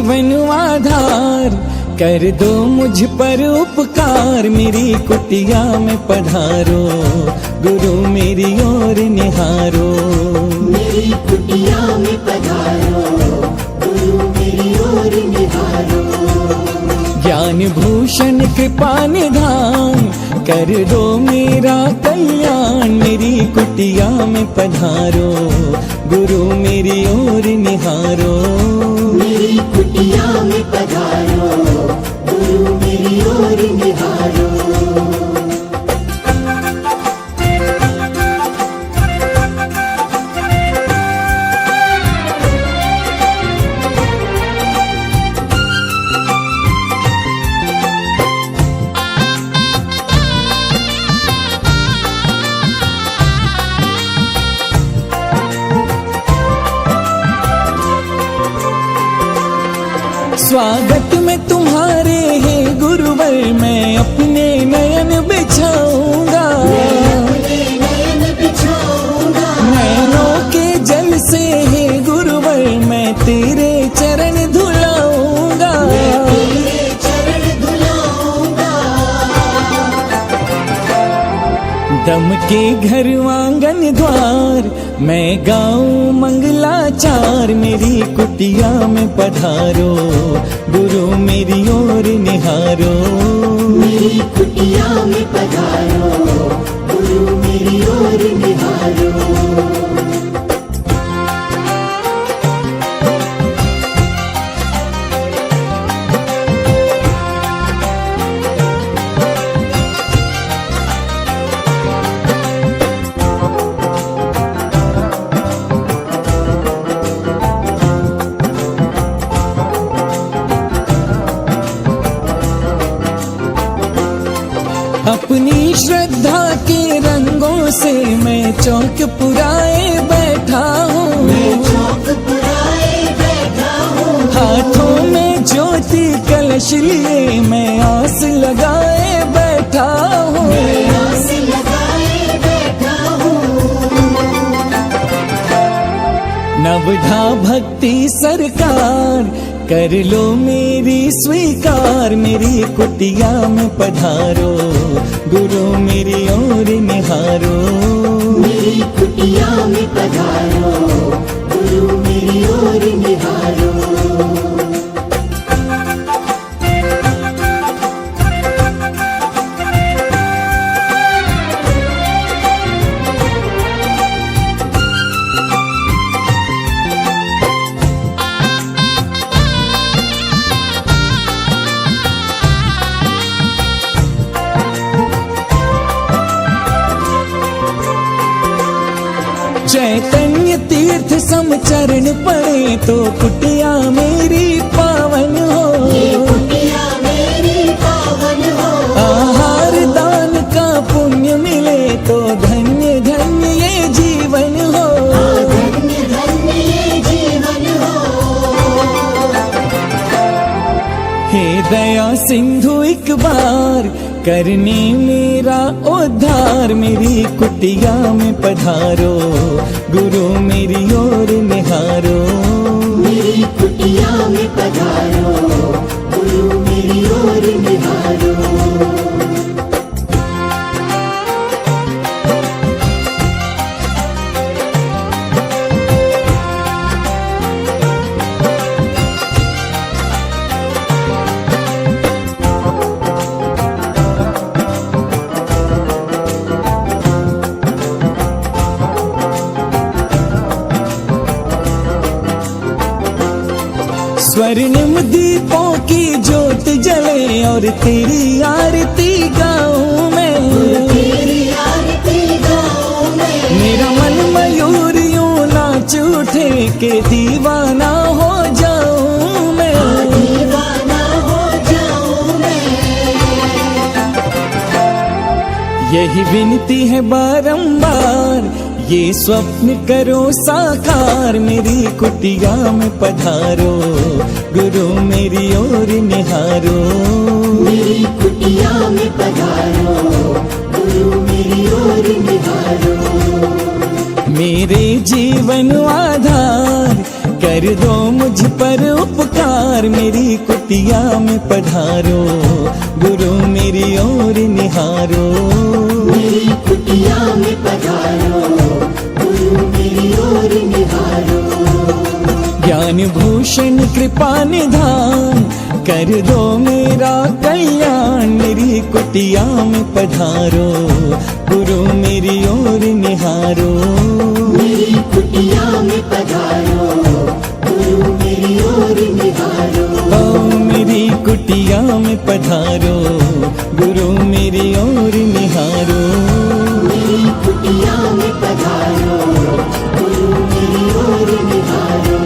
जीवन आधार, कर दो मुझ पर उपकार, मेरी कुटिया में पधारो, गुरु मेरी ओर निहारो। मेरी कुटिया में पधारो, गुरु मेरी ओर निहारो। ज्ञान भूषण कृपा निधान, कर दो मेरा कल्याण, मेरी कुटिया में पधारो, गुरु मेरी ओर निहारो। मेरी कुटिया में पधारो, गुरु मेरी ओर निहारो। स्वागत में तुम्हारे है गुरुवर, मैं अपने नयन बिछाऊंगा, नैनों के जल से है गुरुवर, मैं तेरे चरण धुलाऊंगा। दम के घर आंगन द्वार, मैं गाऊं मंगलाचार, मेरी कुटिया में पधारो, गुरु मेरी ओर निहारो। मेरी कुटिया में पधारो, गुरु मेरी ओर निहारो। अपनी श्रद्धा के रंगों से मैं चौक पुराए बैठा हूँ, हाथों में ज्योति कलश लिए मैं आस लगाए बैठा हूँ। नवधा भक्ति सरकार, कर लो मेरी स्वीकार, मेरी कुटिया में पधारो, गुरु मेरी ओर निहारो। मेरी कुटिया में पधारो, गुरु मेरी ओर निहारो। चैतन्य तीर्थ समचरण पड़े तो कुटिया मेरी पावन हो, कुटिया मेरी पावन हो। आहार दान का पुण्य मिले तो धन्य धन्य ये जीवन हो, धन्य धन्य ये जीवन हो। हे दया सिंधु एक बार, करने मेरा उद्धार, मेरी कुटिया में पधारो, गुरु मेरी ओर निहारो। मेरी कुटिया में पधारो, गुरु मेरी ओर निहारो। स्वर्णिम दीपों की ज्योत जले और तेरी आरती गाऊं मैं, मेरा मन मयूर यूं नाच उठे के दीवाना हो जाऊं मैं। यही विनती है बारंबार, ये स्वप्न करो साकार, मेरी कुटिया में पधारो, गुरु मेरी ओर निहारो। मेरी कुटिया में पधारो, गुरु मेरी ओर निहारो। मेरे जीवन आधार, कर दो मुझ पर उपकार, मेरी कुटिया में पधारो, गुरु मेरी ओर निहारो। मेरी कुटिया में पधारो, गुरु मेरी ओर निहारो। ज्ञान भूषण कृपा निधान, कर दो मेरा कल्याण, मेरी कुटिया में पधारो, गुरु मेरी ओर निहारो। मेरी कुटिया में पधारो, गुरु मेरी ओर निहारो। ओ मेरी कुटिया में पधारो, गुरु मेरी ओर निहारो। मेरी कुटिया में पधारो, गुरु मेरी ओर निहारो।